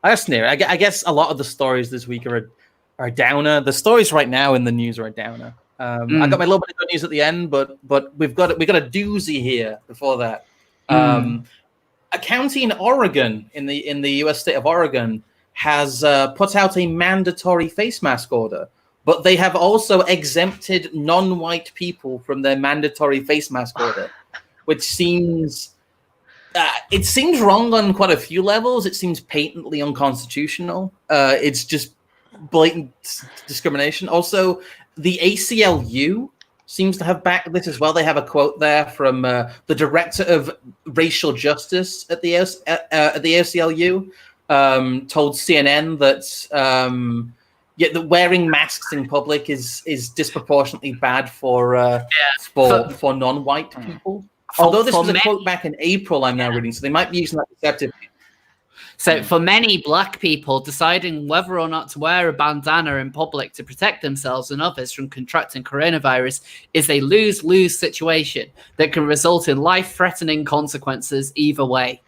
a lot of the stories this week are downer. The stories right now in the news are a downer. I got my little bit of good news at the end, but we've got a doozy here before that. A county in Oregon, in the U.S. state of Oregon, has put out a mandatory face mask order. But they have also exempted non-white people from their mandatory face mask order, which seems wrong on quite a few levels. It seems patently unconstitutional. It's just blatant discrimination. Also, the ACLU seems to have backed this as well. They have a quote there from the director of racial justice at the ACLU, told CNN that. Yet that wearing masks in public is disproportionately bad for non-white people. Although this was a quote back in April, I'm now reading, so they might be using that deceptively. So for many black people, deciding whether or not to wear a bandana in public to protect themselves and others from contracting coronavirus is a lose-lose situation that can result in life-threatening consequences either way.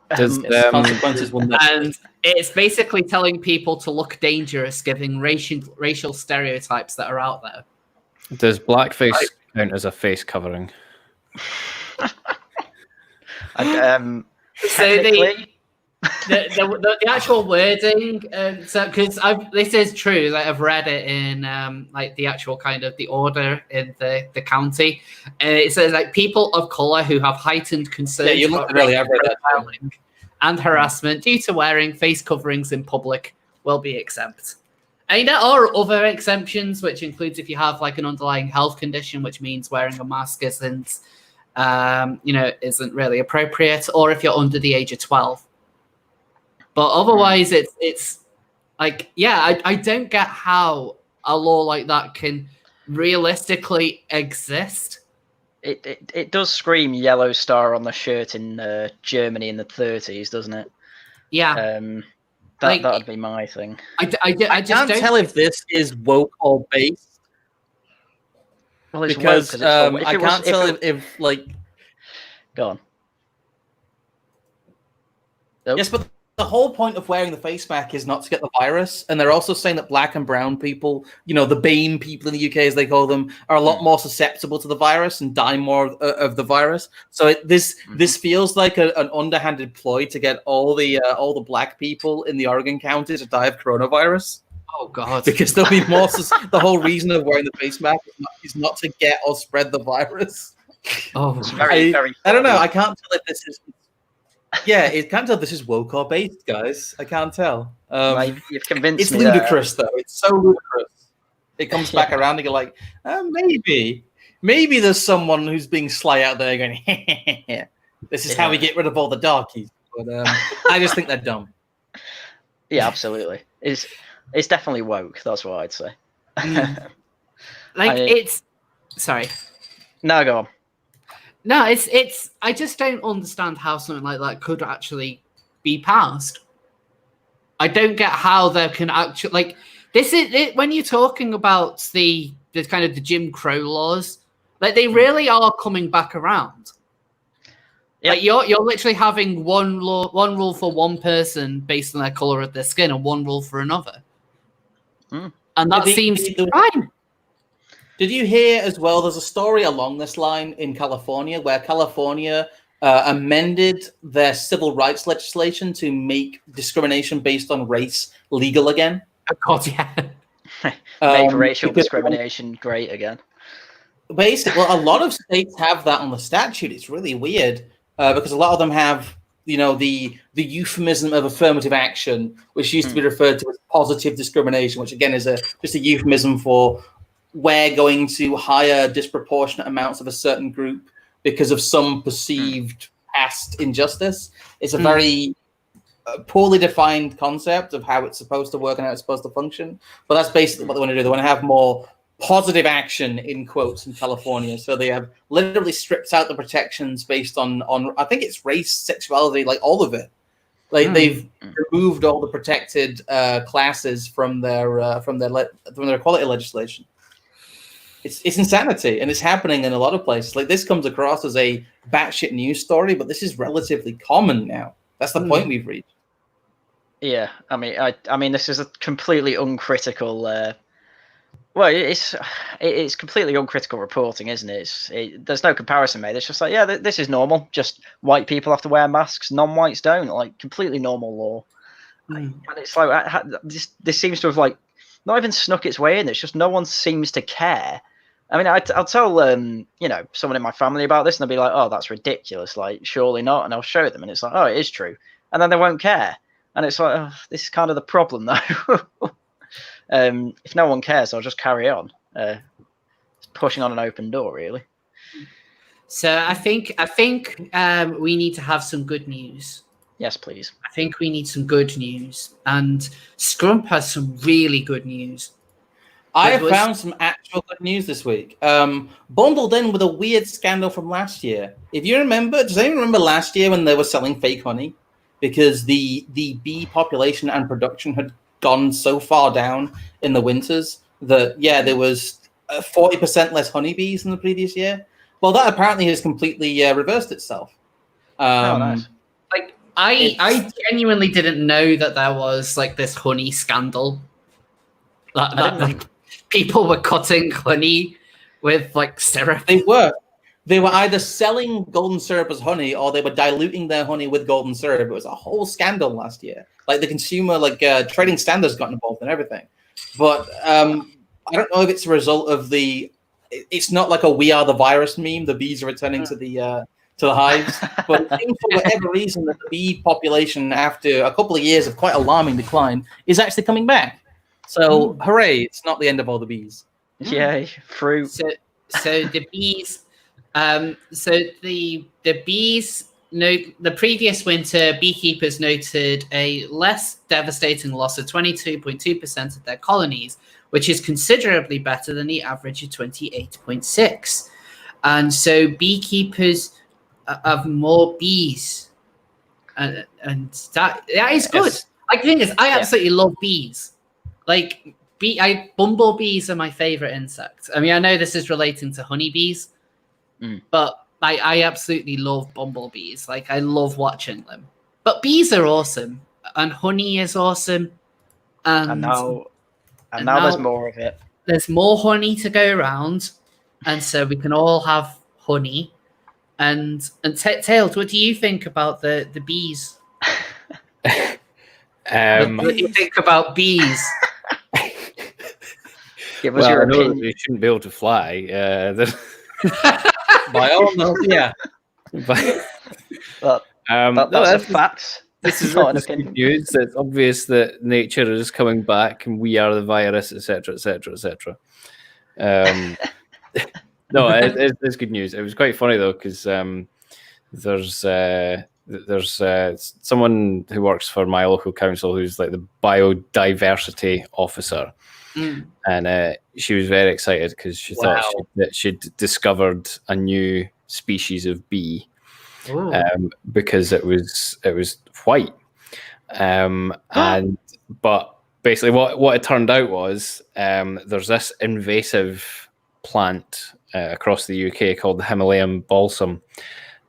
Consequences will never. And it's basically telling people to look dangerous, giving racial stereotypes that are out there. Does blackface count as a face covering? So the actual wording, because this is true. Like I've read it in like the actual kind of the order in the county, and it says like people of color who have heightened concerns about profiling and harassment due to wearing face coverings in public will be exempt. And there are other exemptions, which includes if you have like an underlying health condition, which means wearing a mask isn't really appropriate, or if you're under the age of 12. But otherwise, it's like, yeah, I don't get how a law like that can realistically exist. It does scream yellow star on the shirt in Germany in the 30s, doesn't it? Yeah. That would be my thing. I can't tell if this is woke or based. Well, it's because woke, I can't tell if like. Go on. Nope. Yes, but the whole point of wearing the face mask is not to get the virus. And they're also saying that black and brown people, the BAME people in the UK, as they call them, are a lot more susceptible to the virus and die more of the virus. So this feels like an underhanded ploy to get all the black people in the Oregon county to die of coronavirus. Oh God! Because there'll be more. The whole reason of wearing the face mask is not to get or spread the virus. Oh, it's very. I don't know. I can't tell if this is. Yeah, it can't tell if this is woke or based, guys. I can't tell. You've convinced it's me. It's ludicrous, though. It's so ludicrous. It comes back around and you're like, maybe there's someone who's being sly out there going, this is how we get rid of all the darkies. But I just think they're dumb. Yeah, absolutely. It's definitely woke. That's what I'd say. Sorry. No, go on. No, it's. I just don't understand how something like that could actually be passed. I don't get how there can actually like this is it, when you're talking about the kind of the Jim Crow laws, like they really are coming back around. Yeah, like you're literally having one rule for one person based on their color of their skin, and one rule for another, and that seems fine. Did you hear as well? There's a story along this line in California where California amended their civil rights legislation to make discrimination based on race legal again. Of course, yeah. Make racial discrimination great again. Basically, well, a lot of states have that on the statute. It's really weird because a lot of them have, the euphemism of affirmative action, which used to be referred to as positive discrimination, which again is just a euphemism for we're going to hire disproportionate amounts of a certain group because of some perceived past injustice. It's a very poorly defined concept of how it's supposed to work and how it's supposed to function. But that's basically what they want to do. They want to have more positive action, in quotes, in California. So they have literally stripped out the protections based on I think it's race, sexuality, like all of it. Like they've removed all the protected classes from their equality legislation. It's insanity, and it's happening in a lot of places. Like this comes across as a batshit news story, but this is relatively common now. That's the point we've reached. Yeah, I mean, this is a completely uncritical. It's completely uncritical reporting, isn't it? There's no comparison made. It's just like, yeah, this is normal. Just white people have to wear masks, non-whites don't. Like completely normal law. And it's like this seems to have like not even snuck its way in. It's just no one seems to care. I mean, I'll tell someone in my family about this, and they'll be like, "Oh, that's ridiculous! Like, surely not." And I'll show them, and it's like, "Oh, it is true," and then they won't care. And it's like, oh, this is kind of the problem, though. If no one cares, I'll just carry on. It's pushing on an open door, really. So I think we need to have some good news. Yes, please. I think we need some good news, and Scrump has some really good news. I have found some actual good news this week. Bundled in with a weird scandal from last year. If you remember, does anyone remember last year when they were selling fake honey? Because the bee population and production had gone so far down in the winters that, there was 40% less honeybees than the previous year. Well, that apparently has completely reversed itself. Nice. Like, I genuinely didn't know that there was like this honey scandal. That like people were cutting honey with like syrup. They were either selling golden syrup as honey or they were diluting their honey with golden syrup. It was a whole scandal last year. Like the consumer, trading standards got involved in everything. But I don't know if it's a result of it's not like a "we are the virus" meme. The bees are returning to the hives, but I think for whatever reason, that the bee population, after a couple of years of quite alarming decline, is actually coming back. So, hooray! It's not the end of all the bees. Yay, fruit. So the bees, the bees. The previous winter, beekeepers noted a less devastating loss of 22.2% of their colonies, which is considerably better than the average of 28.6%. And so beekeepers have more bees, and that is good. Yes. Like, the thing is, I absolutely love bees. Like, bumblebees are my favorite insect. I mean, I know this is relating to honeybees, but I absolutely love bumblebees. Like, I love watching them. But bees are awesome, and honey is awesome. And now there's more of it. There's more honey to go around, and so we can all have honey. And Tails, what do you think about the bees? What do you think about bees? Give us your opinion. They shouldn't be able to fly. By all means, yeah. That's facts. This is not good news. It's obvious that nature is coming back, and we are the virus, etc., etc., etc. No, it's good news. It was quite funny though, because there's someone who works for my local council who's like the biodiversity officer, and she was very excited because she thought that she'd discovered a new species of bee, because it was white, but basically what it turned out was there's this invasive plant across the UK called the Himalayan balsam,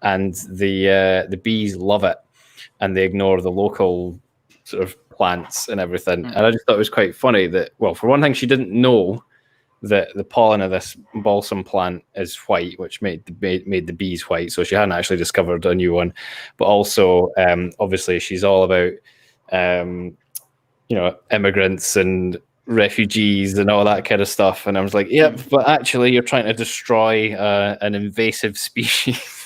and the bees love it, and they ignore the local sort of plants and everything. And I just thought it was quite funny that, well, for one thing, she didn't know that the pollen of this balsam plant is white, which made the bees white. So she hadn't actually discovered a new one. But also, obviously, she's all about immigrants and refugees and all that kind of stuff. And I was like, yep, but actually, you're trying to destroy an invasive species.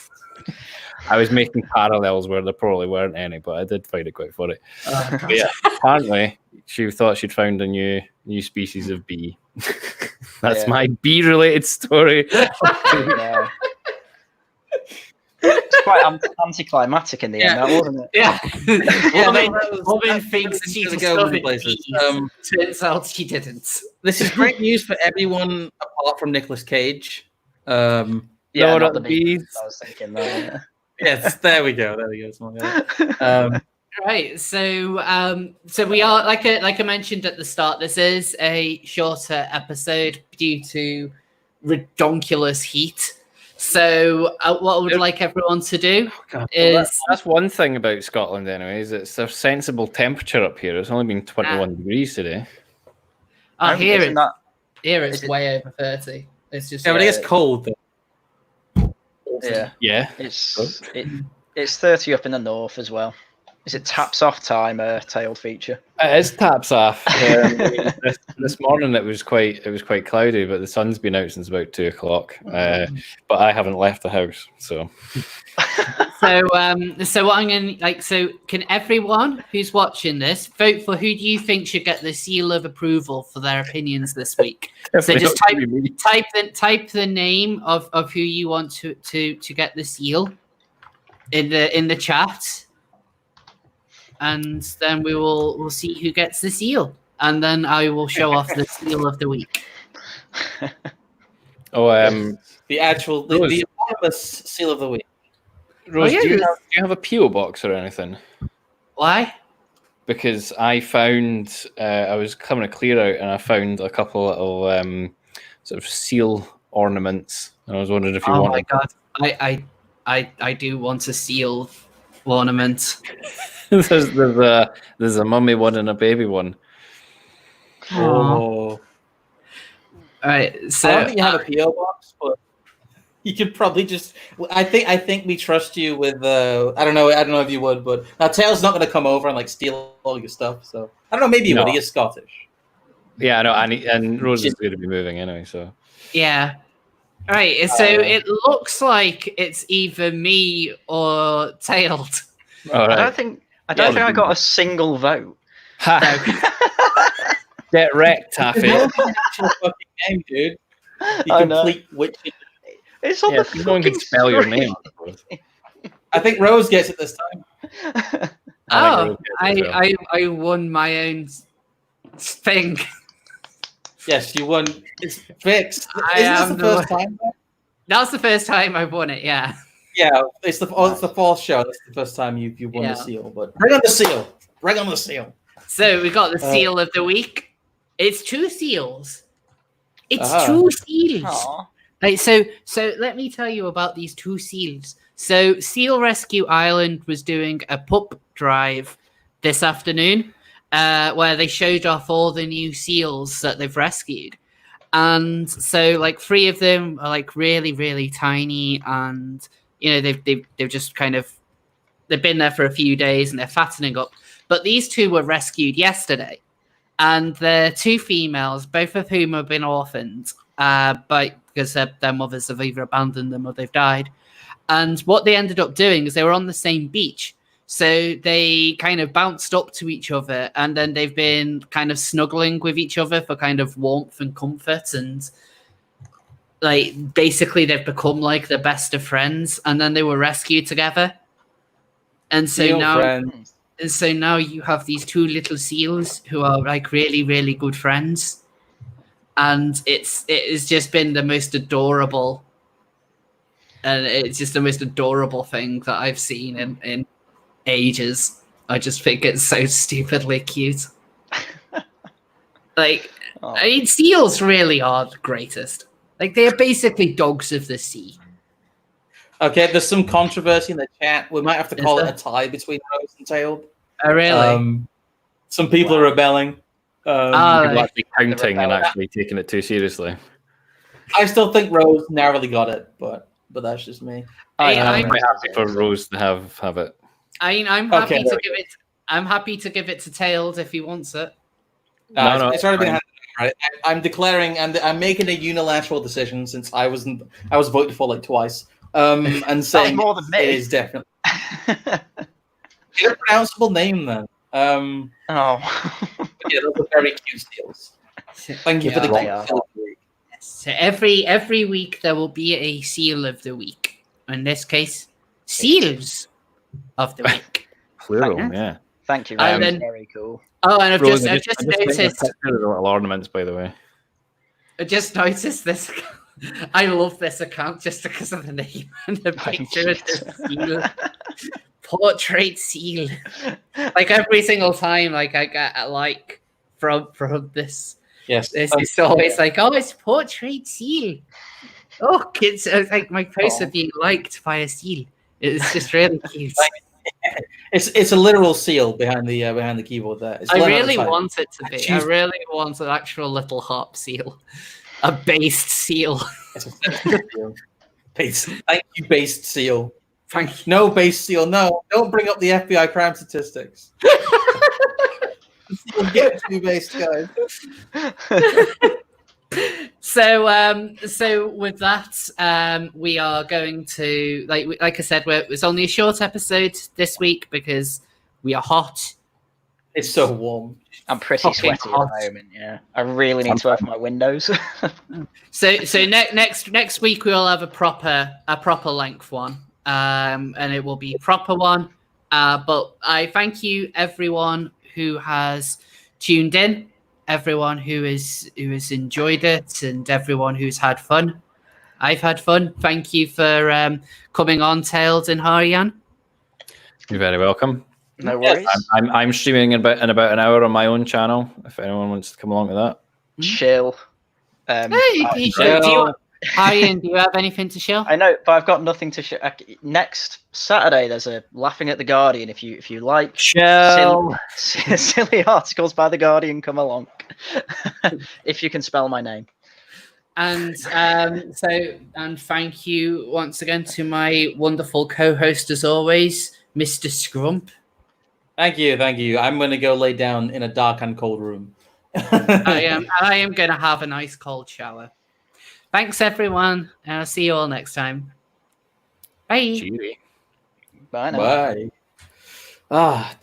I was making parallels where there probably weren't any, but I did find it quite funny. But yeah, apparently she thought she'd found a new species of bee. That's my bee-related story. Yeah. It's quite anticlimactic in the end, that wasn't it? Yeah. Woman thinks she discovered bees. Turns out she didn't. This is great news for everyone apart from Nicolas Cage. Not the bees. I was thinking that. Yeah. Yes, there we go. Right, so we are like I mentioned at the start. This is a shorter episode due to redonkulous heat. So what I would like everyone to do is that's one thing about Scotland, anyways. It's a sensible temperature up here. It's only been 21 degrees today. Here it's way over 30. It's just but it gets cold. Yeah. It's 30 up in the north as well. Is it taps off time? Tailed feature. It is taps off. This morning it was quite cloudy, but the sun's been out since about 2:00. But I haven't left the house, so. So what I'm going to can everyone who's watching this vote for who do you think should get the seal of approval for their opinions this week? So just type the name of who you want to get the seal in the chat. And then we'll see who gets the seal, and then I will show off the seal of the week. Oh, the actual the anonymous seal of the week. Rose, yeah, do you have a PO box or anything? Why? Because I found I was coming to clear out and I found a couple of sort of seal ornaments. And I was wondering if you Oh wanted. my god, I do want a seal ornament. there's a mummy one and a baby one. Oh, All right. So I don't think you have a PO box, but you could probably just. I think we trust you with. I don't know if you would, but now Tails not going to come over and like steal all your stuff. So I don't know. Maybe you would. He is Scottish. Yeah, no, and Rose is going to be moving anyway. So yeah. All right. So it looks like it's either me or Tailed. all right. I don't think I got a single vote. Ha. Get wrecked, Taffy. Actual fucking name, dude. You I know. complete witch. It's on the no one can fucking spell your screen. name. I think Rose gets it this time. Oh, I won my own thing. Yes, you won. It's fixed. I Isn't this am the first time? That's the first time I've won it. Yeah. Yeah, it's the fourth show. That's the first time you won the seal. But bring on the seal. Bring on the seal. So we got the seal of the week. It's 2 seals. It's 2 seals. Aw. Right, so let me tell you about these 2 seals. So Seal Rescue Island was doing a pup drive this afternoon, where they showed off all the new seals that they've rescued. And so like 3 of them are like really, really tiny, and you know they've just kind of they've been there for a few days and they're fattening up. But these 2 were rescued yesterday, and they're 2 females, both of whom have been orphaned, because their mothers have either abandoned them or they've died. And what they ended up doing is they were on the same beach. So they kind of bounced up to each other, and then they've been kind of snuggling with each other for kind of warmth and comfort. And like basically they've become like the best of friends. And then they were rescued together. And so now you have these 2 little seals who are like really, really good friends. And it has just been the most adorable. And it's just the most adorable thing that I've seen in ages. I just think it's so stupidly cute. Like, I mean, seals really are the greatest. Like, they're basically dogs of the sea. Okay, there's some controversy in the chat. We might have to call it a tie between Rose and Tailed. Oh, really? Some people are rebelling. People actually counting and actually taking it too seriously. I still think Rose narrowly got it, but that's just me. I'm quite happy for Rose to have it. I'm happy to give it. I'm happy to give it to Tails if he wants it. No, it's already been handed. Right? I'm declaring, and I'm making a unilateral decision since I was voted for like twice. And saying more than me. It is definitely a pronounceable name then. Oh. Yeah, those are very cute steals. Thank you for the seal. So every week there will be a seal of the week. In this case, seals of the week. Plural, yeah. Thank you. Very cool. Oh, and I've Rose, just noticed. Little ornaments, by the way. I just noticed this. I love this account just because of the name and the picture of the seal. Portrait seal. Like every single time, like I get a like from this. Yes, it's always like, oh, it's portrait seal. Oh, kids, like my posts are being liked by a seal. It's just really cute. It's a literal seal behind the keyboard there. I really want it to be. I really want an actual little harp seal, a based seal. Base. Thank you, based seal. Thank you. No based seal. No, don't bring up the FBI crime statistics. Get to be based, guys. So with that, we are going to like I said, it's only a short episode this week because we are hot. It's so warm. I'm pretty sweaty at the moment. Yeah, I really need to open my windows. So next week we'll have a proper length one, and it will be proper one. But I thank you everyone who has tuned in. everyone who has enjoyed it and everyone who's had fun. I've had fun. Thank you for coming on, Tails and Harian. You're very welcome. No worries. I'm streaming in about an hour on my own channel. If anyone wants to come along with that, Chill. Hey, you should. Harian, do you have anything to show? I know, but I've got nothing to show. Next Saturday, there's a Laughing at the Guardian. If you like silly articles by the Guardian, come along. If you can spell my name. And and thank you once again to my wonderful co-host as always, Mr. Scrump. Thank you. I'm going to go lay down in a dark and cold room. I am going to have a nice cold shower. Thanks, everyone. And I'll see you all next time. Bye. Bye now. Bye. Ah.